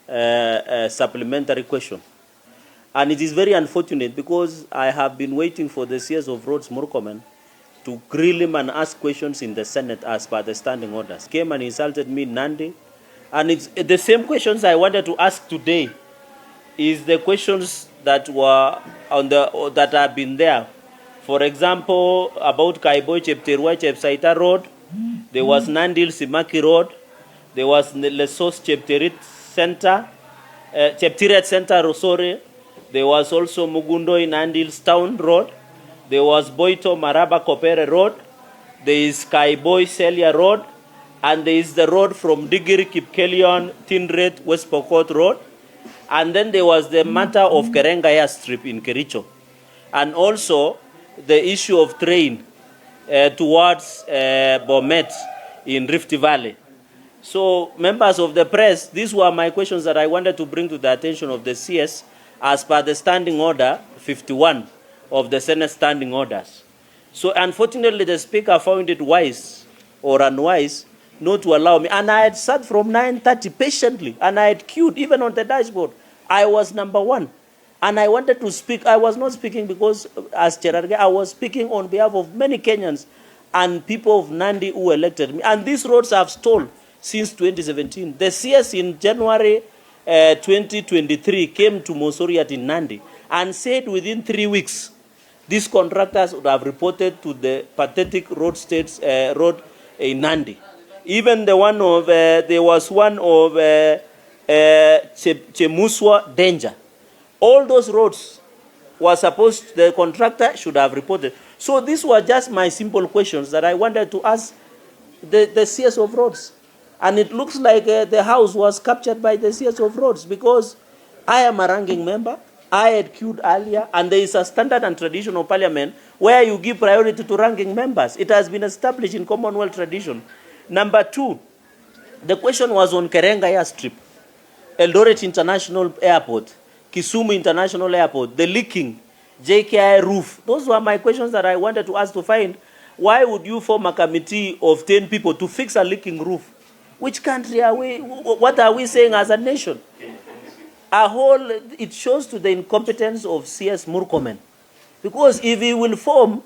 supplementary question. And it is very unfortunate because I have been waiting for the CS of Roads, Murkomen, to grill him and ask questions in the Senate as per the standing orders. Came and insulted me in Nandi. And it's the same questions I wanted to ask today is the questions that were on the that have been there. For example, about Kaiboi Chepterua Chepsaita Road, there was Nandil Simaki Road, there was Lesos Cheptiret Center, Cheptiret Center, sorry. There was also Mugundo in Nandil's Town Road. There was Boito Maraba Kopere Road. There is Kaiboi Celia Road. And there is the road from Digiri Kipkelion, Tindret, West Pokot Road. And then there was the matter of Kerengaya Strip in Kericho. And also the issue of train towards Bomet in Rift Valley. So, members of the press, these were my questions that I wanted to bring to the attention of the CS as per the standing order 51 of the Senate standing orders. So, unfortunately, the Speaker found it wise or unwise not to allow me. And I had sat from 9:30 patiently, and I had queued even on the dashboard. I was number one. And I wanted to speak. I was not speaking because, as Cherargei, I was speaking on behalf of many Kenyans and people of Nandi who elected me. And these roads have stalled since 2017. The CS in January 2023 came to Mosoriat in Nandi and said within 3 weeks, these contractors would have reported to the pathetic road in Nandi. Even the one of, there was one of Chemuswa Danger. All those roads were supposed, the contractor should have reported. So these were just my simple questions that I wanted to ask the CS of Roads. And it looks like the House was captured by the CS of Roads because I am a ranking member. I had queued earlier, and there is a standard and tradition of Parliament where you give priority to ranking members. It has been established in Commonwealth tradition. Number two, the question was on Kerengaya Strip, Eldoret International Airport, Kisumu International Airport, the leaking, JKI roof. Those were my questions that I wanted to ask to find. Why would you form a committee of 10 people to fix a leaking roof? Which country are we? What are we saying as a nation? It shows to the incompetence of CS Murkomen. Because if he will form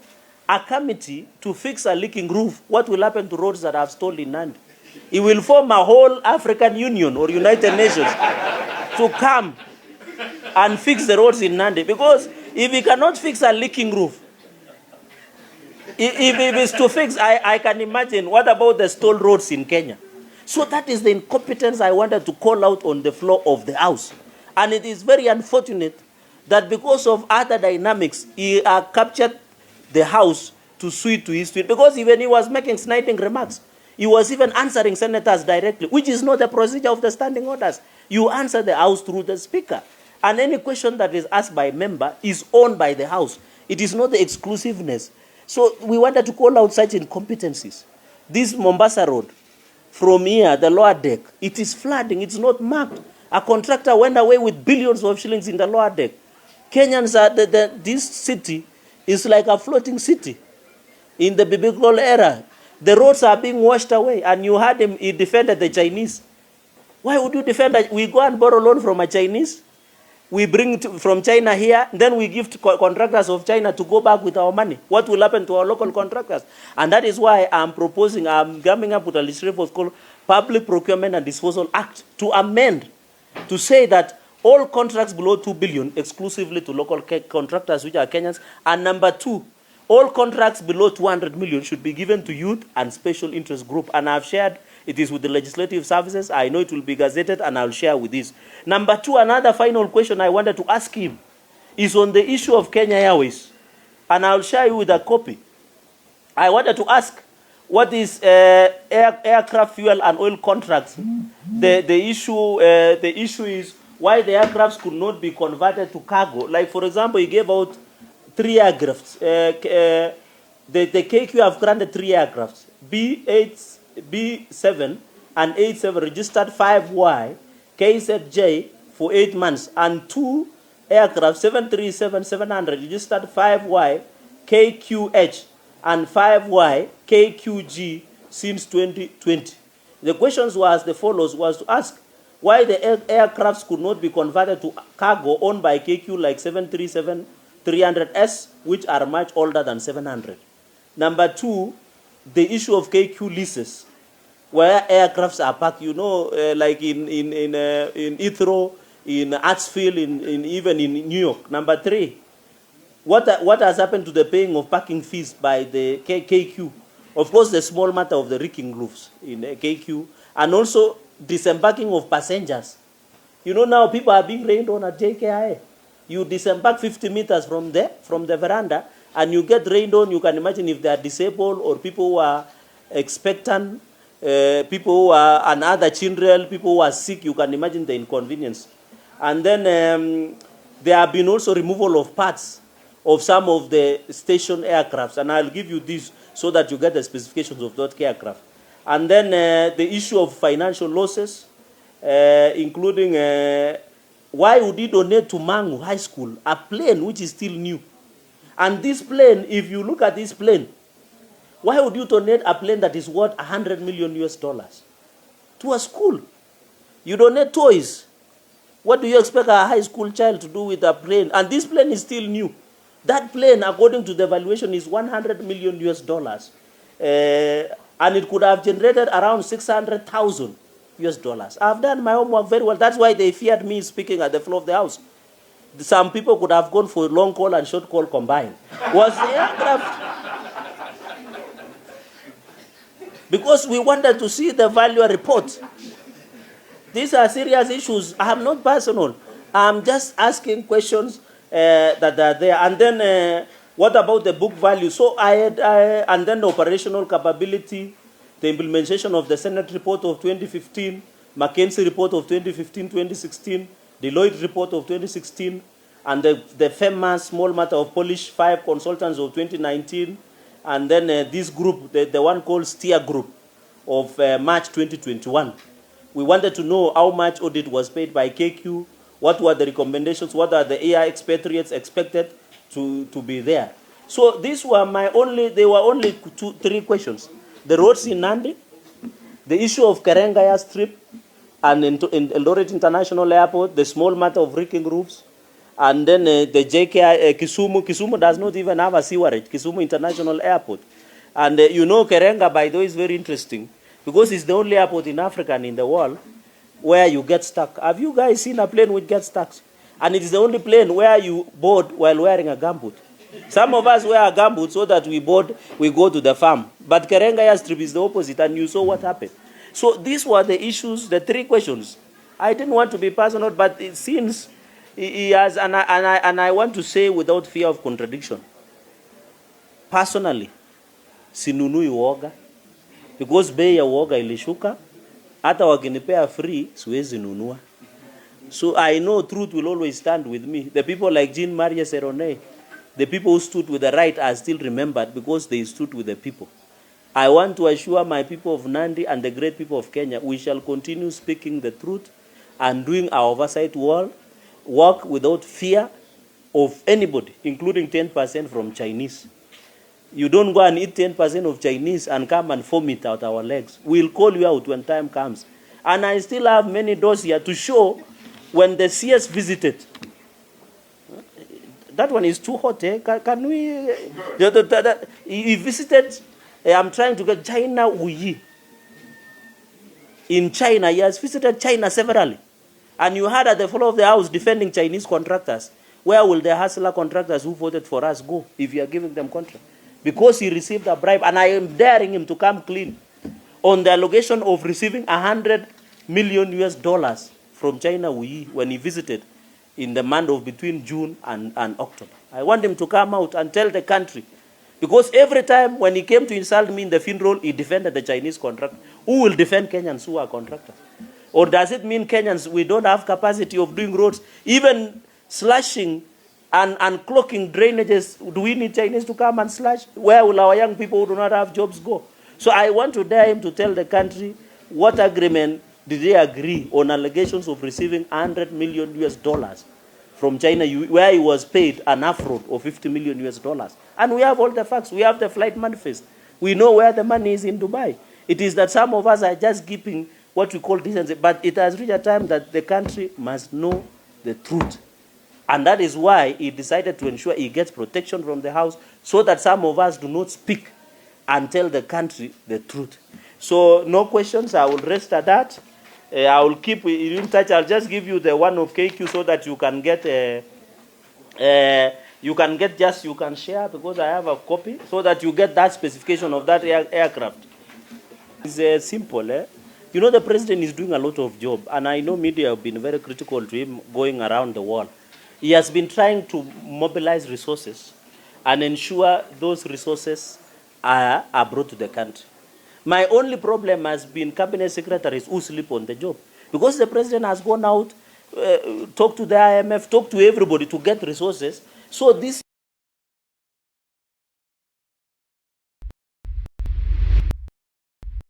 a committee to fix a leaking roof, what will happen to roads that have stalled in Nandi? He will form a whole African Union or United Nations to come and fix the roads in Nandi. Because if he cannot fix a leaking roof, if it's to fix, I can imagine, what about the stalled roads in Kenya? So that is the incompetence I wanted to call out on the floor of the House. And it is very unfortunate that because of other dynamics, he captured the House to suit to his tweet. Because even he was making sniping remarks. He was even answering senators directly, which is not the procedure of the standing orders. You answer the House through the Speaker. And any question that is asked by a member is owned by the House. It is not the exclusiveness. So we wanted to call out such incompetencies. This Mombasa Road, from here, the lower deck, it is flooding. It's not marked. A contractor went away with billions of shillings in the lower deck. Kenyans are, this city is like a floating city. In the biblical era, the roads are being washed away. And you heard him, he defended the Chinese. Why would you defend that? We go and borrow loan from a Chinese. We bring from China here, then we give to contractors of China to go back with our money. What will happen to our local contractors? And that is why I'm coming up with a legislation called Public Procurement and Disposal Act to amend, to say that all contracts below 2 billion exclusively to local contractors, which are Kenyans. And number two, all contracts below 200 million should be given to youth and special interest group. And I've shared it is with the legislative services. I know it will be gazetted, and I'll share with this. Number two, another final question I wanted to ask him is on the issue of Kenya Airways. And I'll share you with a copy. I wanted to ask, what is aircraft fuel and oil contracts? The issue is why the aircrafts could not be converted to cargo. Like, for example, he gave out 3 aircrafts. The KQ have granted 3 aircrafts. B7 and 87 registered 5Y, KZJ for 8 months, and 2 aircraft 737-700 registered 5Y, KQH and 5Y, KQG since 2020. The questions was the follows, was to ask, why the aircrafts could not be converted to cargo owned by KQ like 737-300S, which are much older than 700. Number two, the issue of KQ leases, where aircrafts are parked, like in Heathrow, in Hartsfield, even in New York. Number three, what has happened to the paying of parking fees by the KQ? Of course, the small matter of the reeking roofs in KQ, and also disembarking of passengers. Now people are being rained on at JKIA. You disembark 50 meters from the veranda, and you get rained on. You can imagine if they are disabled or people who are expectant, people who are, and other children, people who are sick. You can imagine the inconvenience. And then there have been also removal of parts of some of the station aircrafts, and I'll give you this so that you get the specifications of that aircraft. And then the issue of financial losses, including why would he donate to Mangu High School a plane which is still new? And this plane, if you look at this plane, why would you donate a plane that is worth $100 million to a school? You donate toys. What do you expect a high school child to do with a plane? And this plane is still new. That plane, according to the valuation, is $100 million. And it could have generated around $600,000. I've done my homework very well. That's why they feared me speaking at the floor of the House. Some people could have gone for long call and short call combined. Was the aircraft? Because we wanted to see the value report. These are serious issues. I am not personal. I'm just asking questions that are there. And then what about the book value? So and then the operational capability, the implementation of the Senate report of 2015, McKinsey report of 2015-2016, Deloitte report of 2016, and the famous small matter of Polish 5 consultants of 2019, and then this group, the one called Steer Group of March 2021. We wanted to know how much audit was paid by KQ, what were the recommendations, what are the AI expatriates expected to be there. So these were they were only 3 questions. The roads in Nandi, the issue of Cherargei Strip, and in Eldoret International Airport, the small matter of reeking roofs, and then the JKI, Kisumu. Kisumu does not even have a sewerage, Kisumu International Airport. And Cherargei, by the way, is very interesting, because it's the only airport in Africa and in the world where you get stuck. Have you guys seen a plane which gets stuck? And it is the only plane where you board while wearing a gumboot. Some of us wear a gumboot so that we go to the farm. But Cherargei Strip is the opposite, and you saw what happened. So these were the issues, the 3 questions. I didn't want to be personal, but it seems he has, and I want to say without fear of contradiction, personally, sinunui uoga, because bei ya uoga ilishuka, hata wakinipea free, siwezi nunua. So I know truth will always stand with me. The people like Jean Marie Serone, the people who stood with the right are still remembered because they stood with the people. I want to assure my people of Nandi and the great people of Kenya, we shall continue speaking the truth and doing our oversight work without fear of anybody, including 10% from Chinese. You don't go and eat 10% of Chinese and come and vomit out our legs. We'll call you out when time comes. And I still have many doors here to show when the CS visited. That one is too hot, eh? Can we? He visited, I'm trying to get China Wuyi. In China, he has visited China severally. And you heard at the floor of the House defending Chinese contractors. Where will the hustler contractors who voted for us go if you are giving them contract? Because he received a bribe, and I am daring him to come clean on the allegation of receiving $100 million from China Wuyi when he visited in the month of between June and October. I want him to come out and tell the country. Because every time when he came to insult me in the funeral, he defended the Chinese contractor. Who will defend Kenyans who are contractors? Or does it mean Kenyans, we don't have capacity of doing roads? Even slashing and clogging drainages, do we need Chinese to come and slash? Where will our young people who do not have jobs go? So I want to dare him to tell the country what agreement did they agree on allegations of receiving $100 million from China, where he was paid an afro of $50 million. And we have all the facts. We have the flight manifest. We know where the money is in Dubai. It is that some of us are just giving what we call decency. But it has reached a time that the country must know the truth. And that is why he decided to ensure he gets protection from the House, so that some of us do not speak and tell the country the truth. So no questions, I will rest at that. I will keep in touch. I'll just give you the one of KQ so that you can get you can share, because I have a copy, so that you get that specification of that aircraft. It's simple. You know, the president is doing a lot of job, and I know media have been very critical to him going around the world. He has been trying to mobilize resources and ensure those resources are brought to the country. My only problem has been cabinet secretaries who sleep on the job, because the president has gone out, talked to the IMF, talked to everybody to get resources. So this